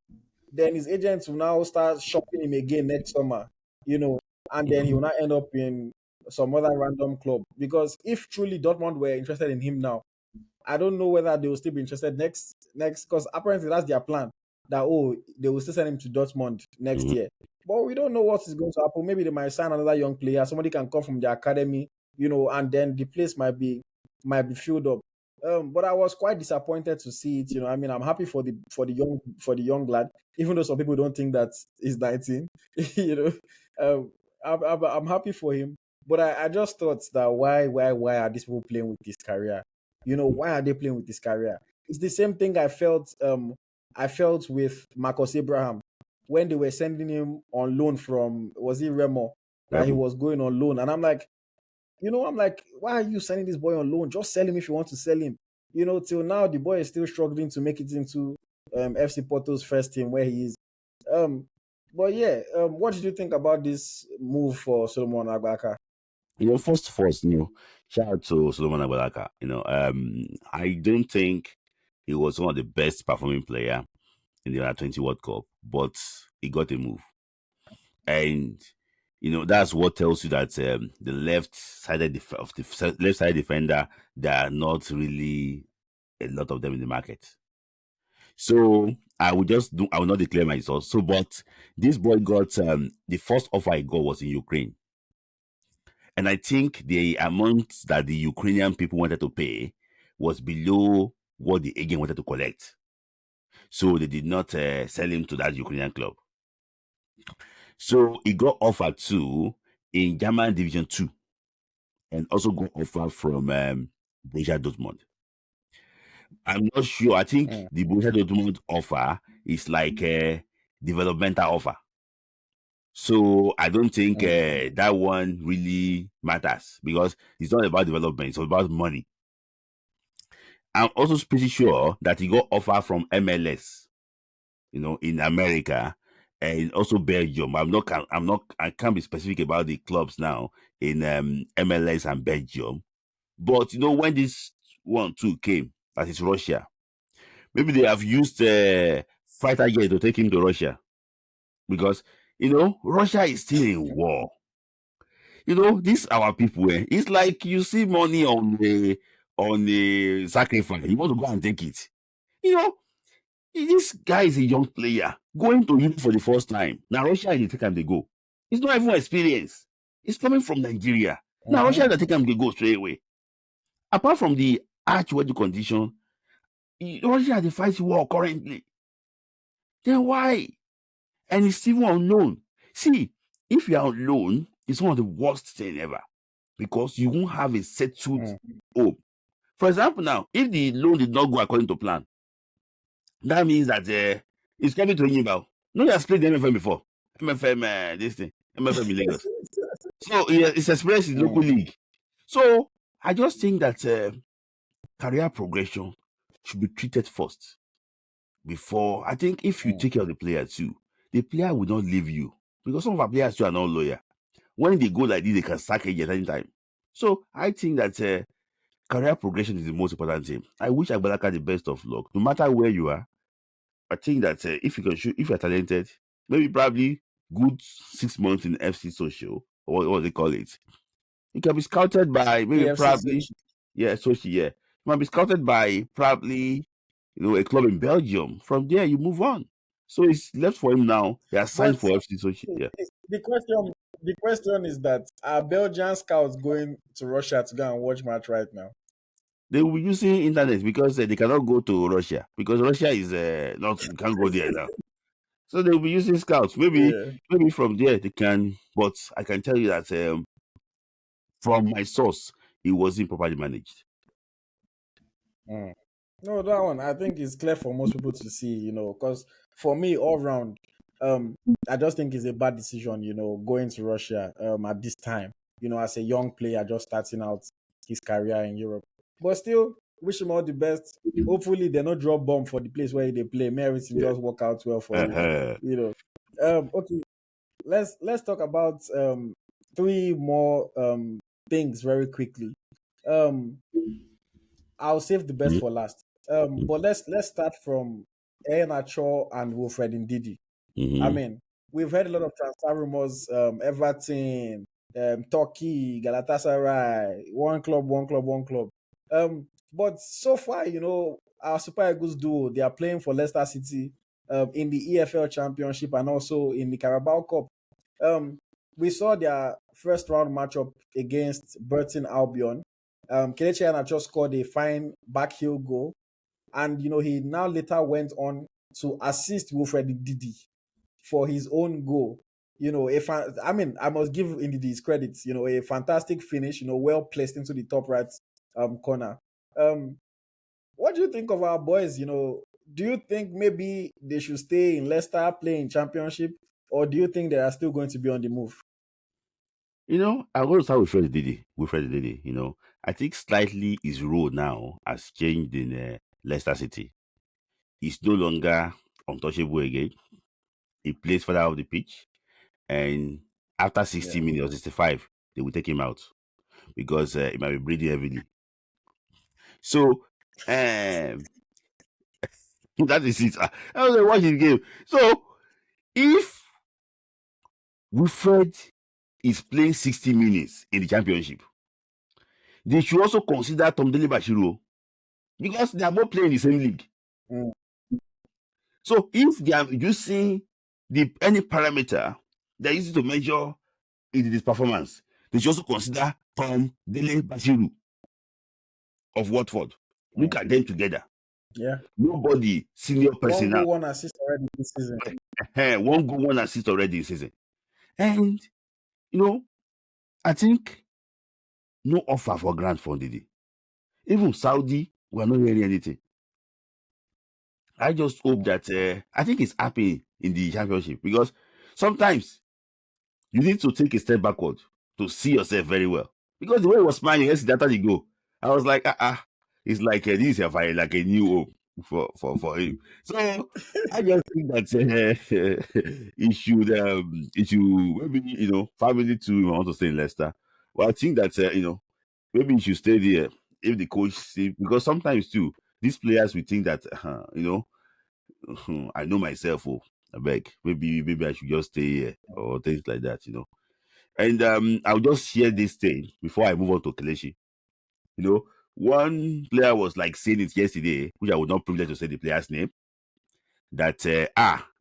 Then his agents will now start shopping him again next summer, you know, and then he will Mhm. not end up in some other random club. Because if truly Dortmund were interested in him now, I don't know whether they will still be interested next, because apparently that's their plan. that they will still send him to Dortmund next Mhm. year. But we don't know what is going to happen. Maybe they might sign another young player. Somebody can come from the academy, and then the place might be filled up. But I was quite disappointed to see it. I mean, I'm happy for the young lad, even though some people don't think that he's 19. you know, I'm happy for him. But I just thought that why are these people playing with this career? Why are they playing with this career? It's the same thing I felt with Marcus Abraham when they were sending him on loan from, was it Remo, that he Rebel. was going on loan. And I'm like, why are you sending this boy on loan? Just sell him if you want to sell him. Till now the boy is still struggling to make it into FC Porto's first team where he is. Um, but yeah, what did you think about this move for Solomon Agbalaka? First, shout out to Solomon Agbalaka. I don't think he was one of the best performing player in the under 20 World Cup, but he got a move. And that's what tells you that the left side defender, there are not really a lot of them in the market. So I will not declare myself. So, but this boy got the first offer he got was in Ukraine. And I think the amount that the Ukrainian people wanted to pay was below what the agent wanted to collect. So they did not sell him to that Ukrainian club. So he got offered to in German Division 2 and also got offer from Borussia Dortmund. I'm not sure. I think Mm, the Borussia Dortmund offer is like a developmental offer. So I don't think mm, that one really matters because it's not about development; it's about money. I'm also pretty sure that he got offer from MLS, in America, and also Belgium. I can't be specific about the clubs now in MLS and Belgium. But when this one too came, that is Russia. Maybe they have used fighter jet to take him to Russia because Russia is still in war. These our people. It's like you see money on a sacrifice. You want to go and take it. You know, this guy is a young player going to Europe for the first time. Now Russia is the take time they go. It's not even experience. It's coming from Nigeria. Now Russia mhm, is the take time they go straight away. Apart from the arch weather condition, Russia is the fight war currently. Then why? And it's even unknown. See, if you are alone, it's one of the worst thing ever because you won't have a settled mm, hope. For example, now, if the loan did not go according to plan, that means that it's coming to Yimba. No, you have played the MFM before. MFM, this thing, MFM in Lagos. So it's experienced in local mm, league. So I just think that career progression should be treated first before. I think if you mm, take care of the player too, the player will not leave you because some of our players too are not loyal. When they go like this, they can sack it at any time. So I think that career progression is the most important thing. I wish Agbalaka the best of luck, no matter where you are. I think that if you can shoot, if you're talented, maybe probably good 6 months in FC Social, or what they call it. You can be scouted by maybe PFC probably, Sochi. yeah, Social, yeah. You might be scouted by probably, a club in Belgium. From there, you move on. So it's left for him now. He has But signed for FC Social, yeah. the question is that are Belgian scouts going to Russia to go and watch match right now? They will be using internet because they cannot go to Russia because Russia is not, we can't go there now. So they'll be using scouts. Yeah. Maybe from there they can. But I can tell you that from my source, it wasn't properly managed. Mm. No, that one I think is clear for most people to see, because for me, all round, I just think it's a bad decision, going to Russia at this time, as a young player just starting out his career in Europe. But still, wish him all the best. Hopefully, they not drop bomb for the place where they play. May everything Yeah. just work out well for him. Uh-huh. You know. Okay, let's talk about three more things very quickly. Um, I'll save the best for last. But let's start from Nacho and Wilfred Ndidi. I Mm-hmm. mean, we've heard a lot of transfer rumors. Everton, Turkey, Galatasaray, one club, one club, one club. But so far, our Super Eagles duo, they are playing for Leicester City in the EFL Championship and also in the Carabao Cup. Um, we saw their first round matchup against Burton Albion. Kelechi Iheanacho scored a fine backheel goal, and he now later went on to assist Wilfred Ndidi for his own goal. I must give Ndidi his credits. A fantastic finish. Well placed into the top right corner. Um, what do you think of our boys? Do you think maybe they should stay in Leicester playing championship, or do you think they are still going to be on the move? I'm going to start with Wilfred Didi. Wilfred Didi, I think slightly his role now has changed in Leicester City. He's no longer untouchable again. He plays further off the pitch, and after 60 Yeah. minutes or 65, they will take him out because he might be breathing heavily. So, that is it. I was watching the game. So, if Wilfred is playing 60 minutes in the championship, they should also consider Tom Dele Bashiru because they are both playing in the same league. Mm. So if they are using any parameter they're using to measure this performance, they should also consider Tom Dele Bashiru of Watford. Look at them together. Yeah. Nobody senior person now. 1 assist already this season. One goal, 1 assist already this season. And I think no offer for grant for Ndidi. Even Saudi, we are not hearing anything. I just hope that I think it's happy in the championship because sometimes you need to take a step backward to see yourself very well. Because the way he was smiling yesterday after the goal, I was like, it's like this is like a new hope for him. So I just think that it should maybe family too want to stay in Leicester. Well, I think that maybe he should stay there if the coach see, because sometimes too these players will think that I know myself. Oh, I beg. Maybe I should just stay here or things like that. And I'll just share this thing before I move on to Kelechi. One player was like saying it yesterday, which I would not privilege to say the player's name. That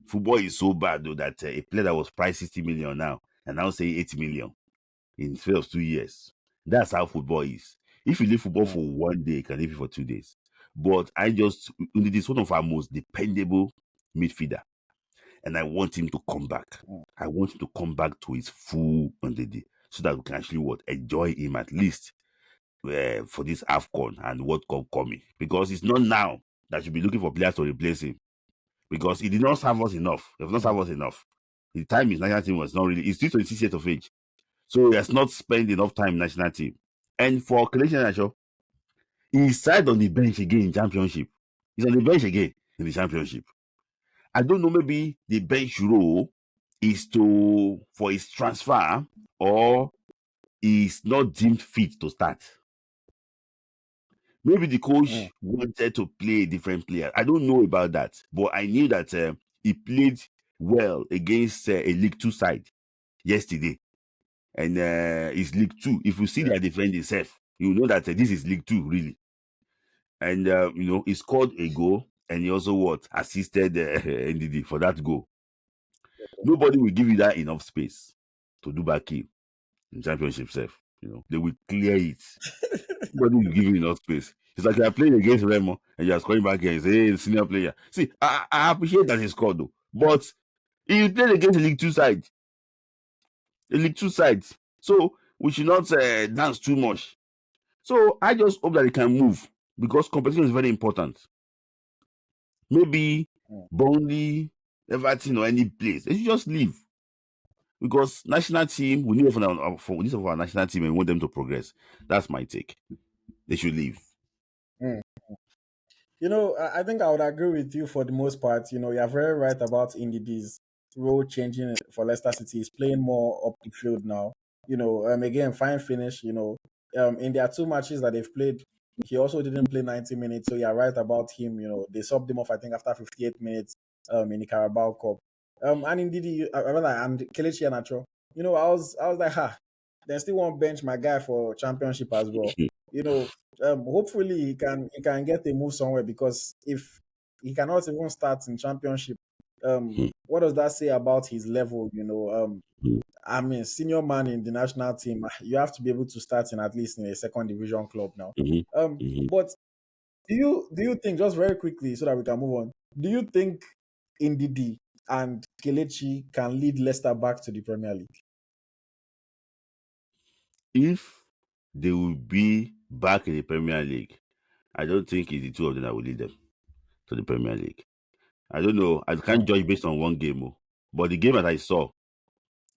football is so bad though that a player that was priced 60 million now and now say 80 million in the space of 2 years. That's how football is. If you leave football for 1 day, you can leave it for 2 days. But it is one of our most dependable midfielder. And I want him to come back. I want him to come back to his full Ndidi so that we can actually enjoy him at least for this AFCON and World Cup coming. Because it's not now that you'll be looking for players to replace him. Because he did not serve us enough. He has not served us enough. The time his national team was not really, he's still 26 years of age. So he has not spent enough time in national team. And for Kelechi Iheanacho, he sat on the bench again in championship. He's on the bench again in the championship. I don't know, maybe the bench role is for his transfer or he's not deemed fit to start. Maybe the coach wanted to play a different player. I don't know about that, but I knew that he played well against a League 2 side yesterday. And it's League 2. If you see their defending itself, you know that this is League 2, really. And, he scored a goal and he also assisted Ndidi for that goal. Nobody will give you that enough space to do back in championship self. They will clear it. Nobody will give you enough space. It's like you're playing against Remo and you're scoring back here and say, hey, senior player. See, I appreciate that he scored though. But he played against the League 2 side. The League 2 side. So we should not dance too much. So I just hope that he can move because competition is very important. Maybe Burnley, Everton, or any place, they should just leave. Because national team, we need for our national team and we want them to progress. That's my take. They should leave. I think I would agree with you for the most part. You're very right about Ndidi's role changing for Leicester City. He's playing more up the field now. Again, fine finish. In their 2 matches that they've played, he also didn't play 90 minutes. So you're right about him. They subbed him off, I think, after 58 minutes in the Carabao Cup. And Ndidi, and Kelechi Iheanacho. I was like, they still won't bench my guy for championship as well. Hopefully he can get a move somewhere because if he cannot even start in championship, What does that say about his level? Mhm. I mean, senior man in the national team, you have to be able to start in at least in a second division club now. Mhm. Um, Mhm. but do you think, just very quickly so that we can move on? Do you think Ndidi and Kelechi can lead Leicester back to the Premier League? If they will be back in the Premier League, I don't think it's the two of them that will lead them to the Premier League. I don't know. I can't Hmm. judge based on one game, but the game that I saw,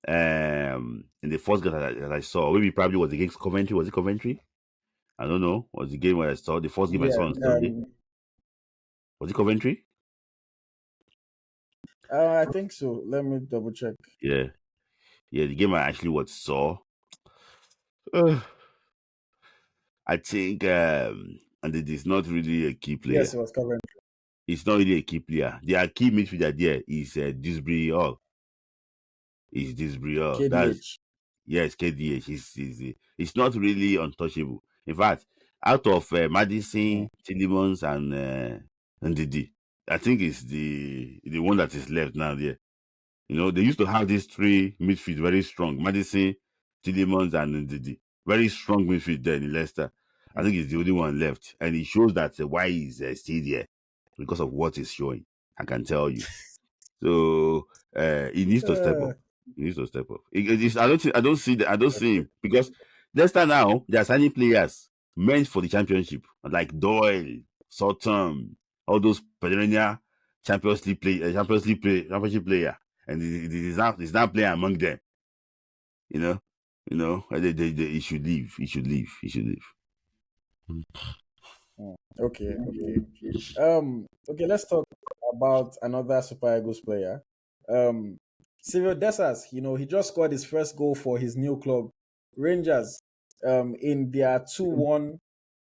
in the first game that I saw, maybe probably was against Coventry. Was it Coventry? I don't know. Was the game where I saw the first game I Yeah, saw on Sunday? Was it Coventry? I think so. Let me double check. Yeah, yeah. The game I actually saw. I think, and it is not really a key Yes, player. it was covered. It's not really a key player. Their key midfielder there is Disbury Hall. Is Disbury Hall. That's KDH. yes, KDH. It's not really untouchable. In fact, out of Hmm. Madison, Tillemans, and Ndidi, I think it's the one that is left now there. They used to have these three midfield very strong: Madison, Tillemans, and Ndidi. Very strong midfield there in Leicester. I think he's the only one left, and it shows that why he's still there because of what he's showing. I can tell you. So he needs to step up. Uh, He needs to step up. I don't see I don't see okay. him because Leicester now they are signing players meant for the championship like Doyle, Sutton, all those perennial championship player, and he's not playing among them. You know, he should leave. He should leave. He should leave. Okay, okay. Okay, let's talk about another Super Eagles player. Um, Cyriel Dessers, he just scored his first goal for his new club, Rangers, in their 2-1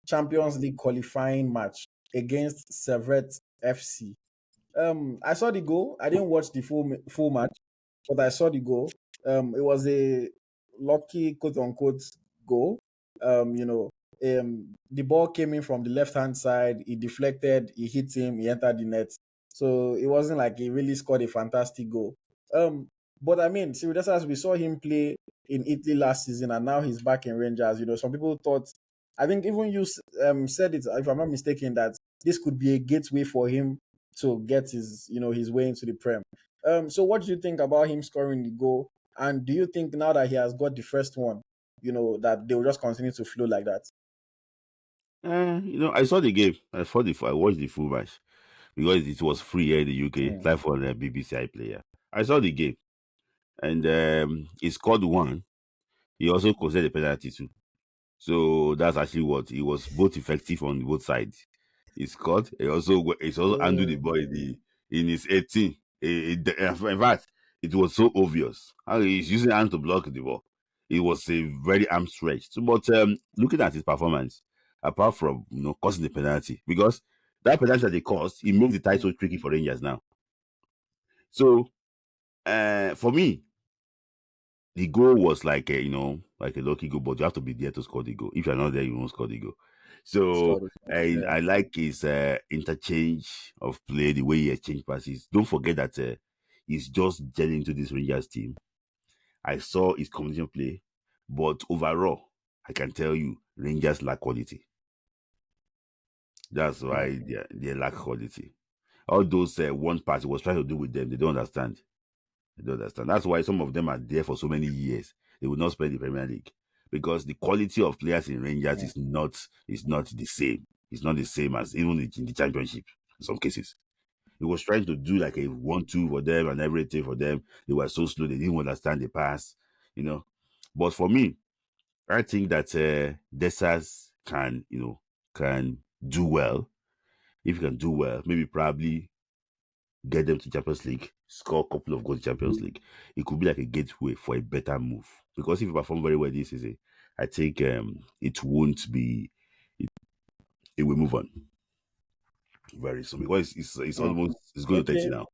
Champions League qualifying match against Servette FC. I saw the goal. I didn't watch the full match, but I saw the goal. It was a lucky quote unquote goal. The ball came in from the left hand side. He deflected. He hit him. He entered the net. So it wasn't like he really scored a fantastic goal. Um, but I mean, see, just as we saw him play in Italy last season, and now he's back in Rangers. Some people thought, I think even you said it, if I'm not mistaken, that this could be a gateway for him to get his way into the Prem. So what do you think about him scoring the goal? And do you think now that he has got the first one, that they will just continue to flow like that? I saw the game. I watched the full match because it was free here in the UK, Mm, live on the BBC iPlayer. I saw the game, and he scored one. He also conceded a penalty too. So that's actually what he was both effective on both sides. He scored. He also handled the mm, ball in his 18. In fact, it was so obvious how he's using hand to block the ball. It was a very arm stretch. So, but looking at his performance, apart from causing the penalty, because that penalty that they caused, it makes the mm, title tricky for Rangers now. So for me, the goal was like a lucky goal, but you have to be there to score the goal. If you're not there, you won't score the goal. So scored it. Yeah. I like his interchange of play, the way he exchange passes. Don't forget that he's just gelling into this Rangers team. I saw his combination play, but overall, I can tell you, Rangers lack quality. That's Mm, why they lack quality. All those one part he was trying to do with them, they don't understand. I don't understand. That's why some of them are there for so many years. They will not play the Premier League because the quality of players in Rangers mm, is not the same. It's not the same as even in the Championship. In some cases, he was trying to do like a 1-2 for them and everything for them. They were so slow. They didn't understand the pass. You know. But for me, I think that Dessers can do well. If he can do well, maybe probably get them to Champions League, score a couple of goals in Champions League. It could be like a gateway for a better move. Because if you perform very well this season, I think it won't be. It will move on very soon because it's mm. almost it's going to 30 Okay. now.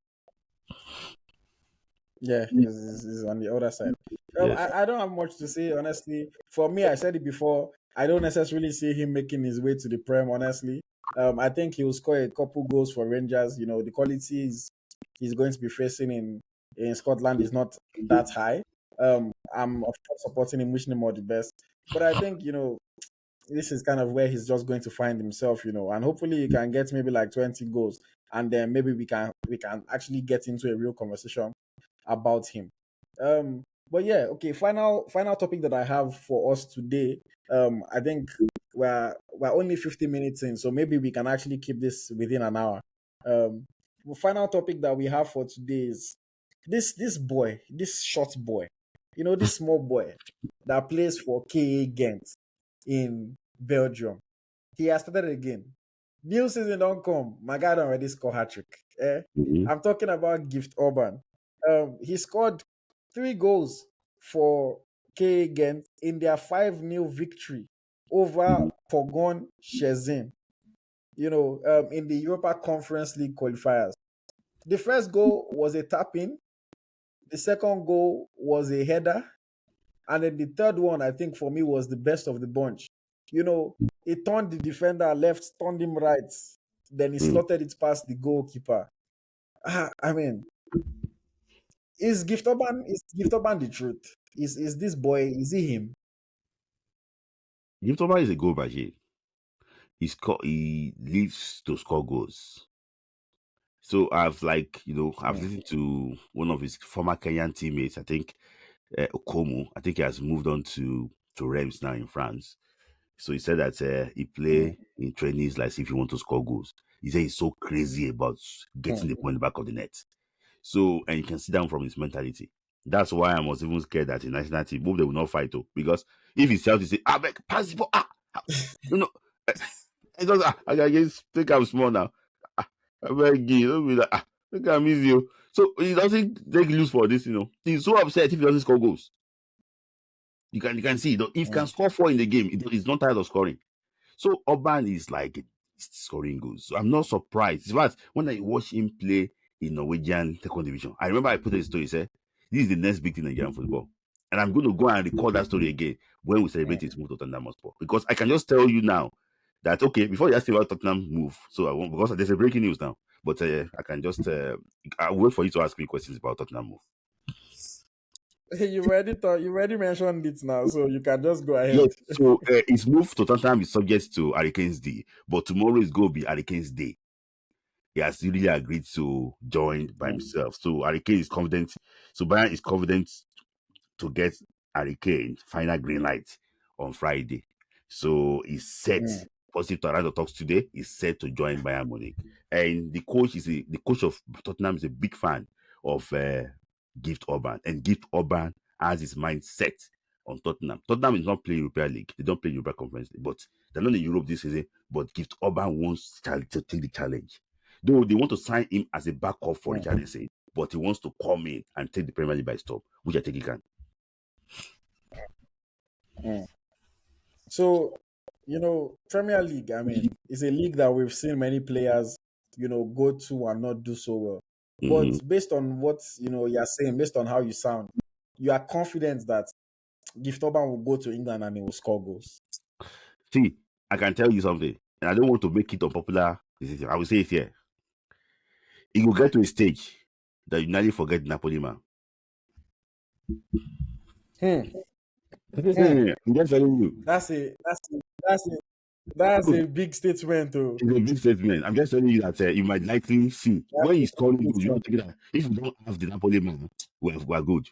Yeah, he's on the other side. Yes. I don't have much to say, honestly. For me, I said it before. I don't necessarily see him making his way to the Prem, honestly. I think he will score a couple goals for Rangers. The quality is he's going to be facing in Scotland is not that high. I'm of course supporting him, wishing him all the best. But I think this is kind of where he's just going to find himself, and hopefully he can get maybe like 20 goals, and then maybe we can actually get into a real conversation about him. But yeah, okay. Final topic that I have for us today. I think we're only 50 minutes in, so maybe we can actually keep this within an hour. The final topic that we have for today is this boy, this short boy, this small boy that plays for KA Ghent in Belgium. He has started again. New season don't come. My guy don't already score hat trick. Mhm. I'm talking about Gift Orban. He scored 3 goals for KA Ghent in their 5-0 victory over Pogon Shenzhen. In the Europa Conference League qualifiers. The first goal was a tap in. The second goal was a header. And then the third one, I think for me, was the best of the bunch. He turned the defender left, turned him right. Then he Mm. slotted it past the goalkeeper. I mean, is Gift Urban the truth? Is this boy, is he him? Yimtoma is a goal machine. He lives to score goals. So I've listened to one of his former Kenyan teammates, I think Okomu. I think he has moved on to Reims now in France. So he said that he Mm, play in trainees like if you want to score goals. He said he's so crazy about getting mm, the ball in the back of the net. So and you can see down from his mentality. That's why I was even scared that in national team, both they will not fight too. Because if he shouts, he say, "I beg, pass the ball, you know." I just I just think I'm small now. I beg you, don't be like think I'm easy. Oh. So he doesn't take loose for this, He's so upset if he doesn't score goals. You can see if he can mm, score 4 in the game, he's not tired of scoring. So Orban is like scoring goals. So I'm not surprised. In fact, when I watch him play in Norwegian second division, I remember I put a story, said, this is the next big thing in Nigerian football. And I'm going to go and record that story again when we celebrate his move to Tottenham Hotspur. Because I can just tell you now that, okay, before you ask me about Tottenham move, so I won't, because there's a breaking news now. But I can just, I'll wait for you to ask me questions about Tottenham move. you already mentioned it now, so you can just go ahead. Yes, so his move to Tottenham is subject to Hurricanes Day, but tomorrow is going to be Hurricanes Day. He has really agreed to join by Mm, himself. So Hurricane is confident. So Bayern is confident to get Hurricane final green light on Friday. So he's set. mm, Positive to the talks today. He's set to join Bayern Munich. And the coach of Tottenham is a big fan of Gift Orban. And Gift Orban has his mind set on Tottenham. Tottenham is not playing Europa League. They don't play Europa Conference League, but they're not in Europe this season. But Gift Orban wants to take the challenge. Though they want to sign him as a backup for mm, Richarlison, but he wants to come in and take the Premier League by storm, which I think he can. mm. So, Premier League, I mean, is a league that we've seen many players, go to and not do so well. But Mm-hmm. based on what, you're saying, based on how you sound, you are confident that Gift Urban will go to England and he will score goals. See, I can tell you something, and I don't want to make it unpopular decision. I will say it here. He will get to a stage that you nearly forget Napoli man. Hmm. Hmm. I'm just telling you. That's a big statement, though. It's a big statement. I'm just telling you that you might likely see That's when a he's scoring big goals. You don't statement. think that if we don't have the Napoli man, we're good.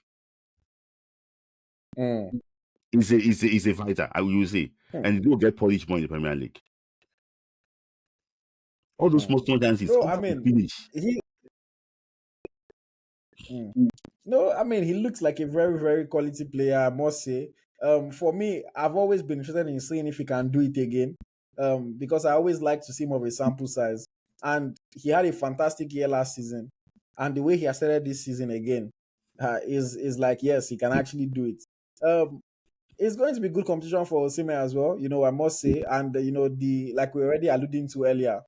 Hmm. He's a fighter, I will say, Hmm. and he will get polished more in the Premier League. All those Hmm. small chances, No, if I he mean, finish, he. Hmm. No, I mean, he looks like a very, very quality player, I must say. For me, I've always been interested in seeing if he can do it again. Because I always like to see more of a sample size. And he had a fantastic year last season. And the way he has started this season again is like, yes, he can actually do it. Um, it's going to be good competition for Osimhen as well, I must say. And the like we already alluding to earlier,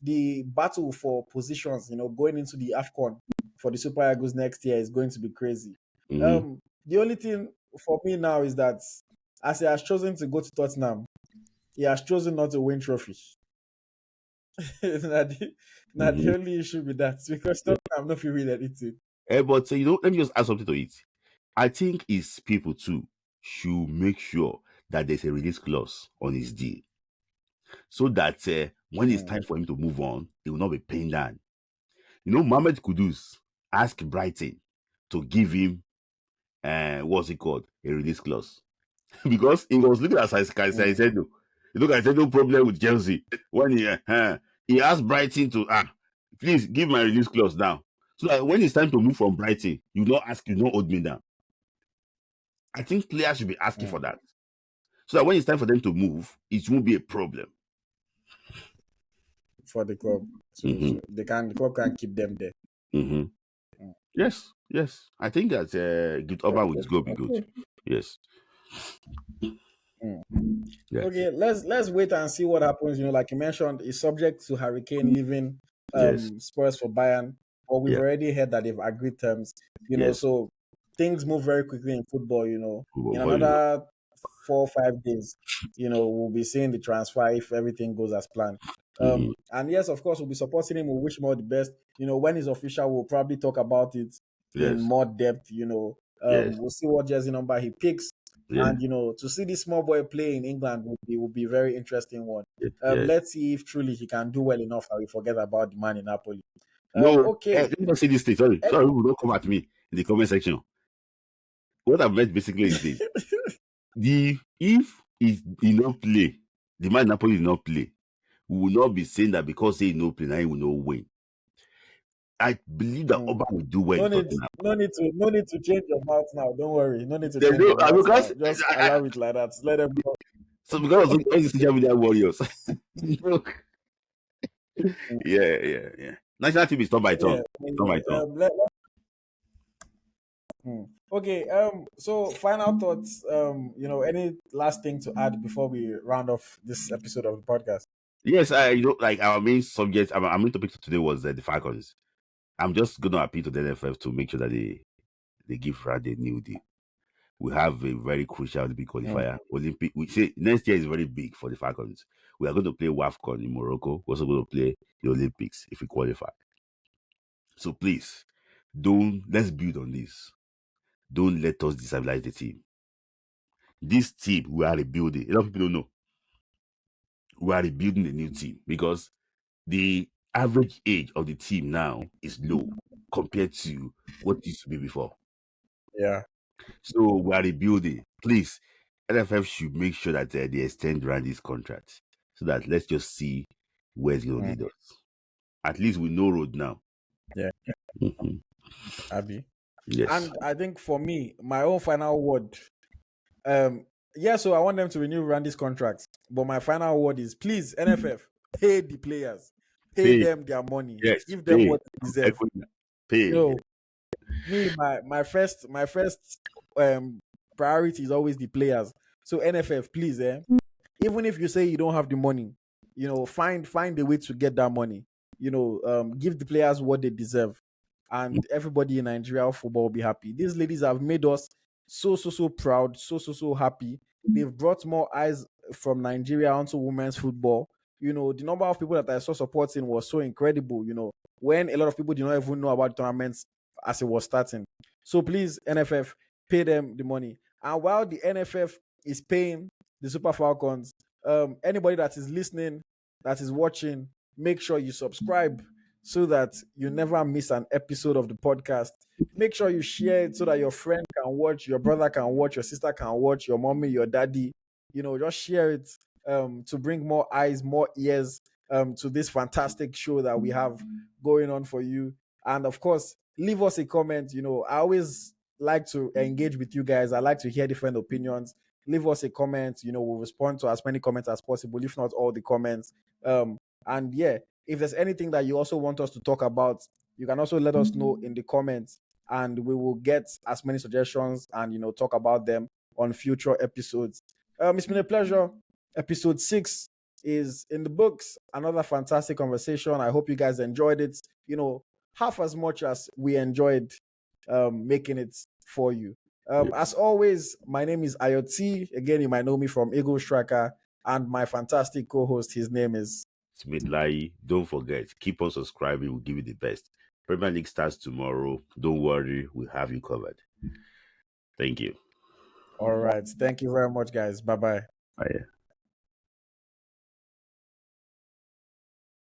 the battle for positions, going into the AFCON for the Super Eagles next year is going to be crazy. mm-hmm. The only thing for me now is that as he has chosen to go to Tottenham, he has chosen not to win trophies. The only issue with that because Tottenham not feel read anything. But let me just add something to it. I think his people too should make sure that there's a release clause on his deal, so that when it's time for him to move on, he will not be pinned down. Mohamed Kudus asked Brighton to give him what's it called, a release clause, because he was looking at Caicedo. Look, I said no problem with Chelsea when he asked Brighton to please give my release clause now, so that when it's time to move from Brighton, you don't hold me down. I think players should be asking for that, so that when it's time for them to move, it won't be a problem for the club. So the club can keep them there. Yes. I think that Orban will be good. Yes. Yes. Okay, let's wait and see what happens. Like you mentioned, it's subject to Hurricane leaving Spurs for Bayern, or we've already heard that they've agreed terms. So things move very quickly in football. In another 4 or 5 days, we'll be seeing the transfer if everything goes as planned. And yes, of course, we'll be supporting him. We'll wish him all the best. When it's official, we'll probably talk about it in more depth. We'll see what jersey number he picks. And to see this small boy play in England will be a very interesting one. Let's see if truly he can do well enough that we forget about the man in Napoli. Okay. Let me see this thing. Sorry, people don't come at me in the comment section. What I've meant basically is this: if he not play, the man in Napoli did not play, we will not be saying that because he no play, now he will not win. I believe that Orban will do well. No need to change your mouth now. Don't worry. No need to change your mouth now. Just allow it like that. Let them go. So because of all the social media warriors. Yeah. National team is turn by turn. Okay. So final thoughts. Any last thing to add before we round off this episode of the podcast? Yes, like our main subject, our main topic today was the Falcons. I'm just going to appeal to the NFF to make sure that they give Rad a new deal. We have a very crucial big qualifier. Olympic. We say next year is very big for the Falcons. We are going to play WAFCON in Morocco. We're also going to play the Olympics if we qualify. So please, let's build on this. Don't let us destabilize the team. This team, we are rebuilding. A lot of people don't know. We are rebuilding a new team because the average age of the team now is low compared to what it used to be before. Yeah. So we are rebuilding. Please, NFF should make sure that they extend Randy's contract so that let's just see where it's going to lead us. At least we know road now. Yeah. Abby. Yes. And I think for me, my own final word, so I want them to renew Randy's contract. But my final word is, please, NFF, pay the players. Pay them their money. Yes, give them what they deserve. Pay. Me, my first priority is always the players. So NFF, please, even if you say you don't have the money, find a way to get that money. Give the players what they deserve, and everybody in Nigeria football will be happy. These ladies have made us so proud, so happy. They've brought more eyes from Nigeria onto women's football. The number of people that I saw supporting was so incredible. When a lot of people did not even know about tournaments as it was starting. So please, NFF, pay them the money. And while the NFF is paying the Super Falcons, anybody that is listening, that is watching, make sure you subscribe so that you never miss an episode of the podcast. Make sure you share it so that your friend can watch, your brother can watch, your sister can watch, your mommy, your daddy. Just share it to bring more eyes, more ears to this fantastic show that we have going on for you. And of course, leave us a comment. I always like to engage with you guys. I like to hear different opinions. Leave us a comment. We'll respond to as many comments as possible, if not all the comments. And yeah, if there's anything that you also want us to talk about, you can also let us know in the comments, and we will get as many suggestions and talk about them on future episodes. It's been a pleasure. Episode 6 is in the books. Another fantastic conversation. I hope you guys enjoyed it. Half as much as we enjoyed making it for you. As always, my name is AyoT. Again, you might know me from EaglesTracker, and my fantastic co-host, his name is Smith Layi. Don't forget, keep on subscribing. We'll give you the best. Premier League starts tomorrow. Don't worry, we'll have you covered. Thank you. All right. Thank you very much, guys. Bye bye. Bye.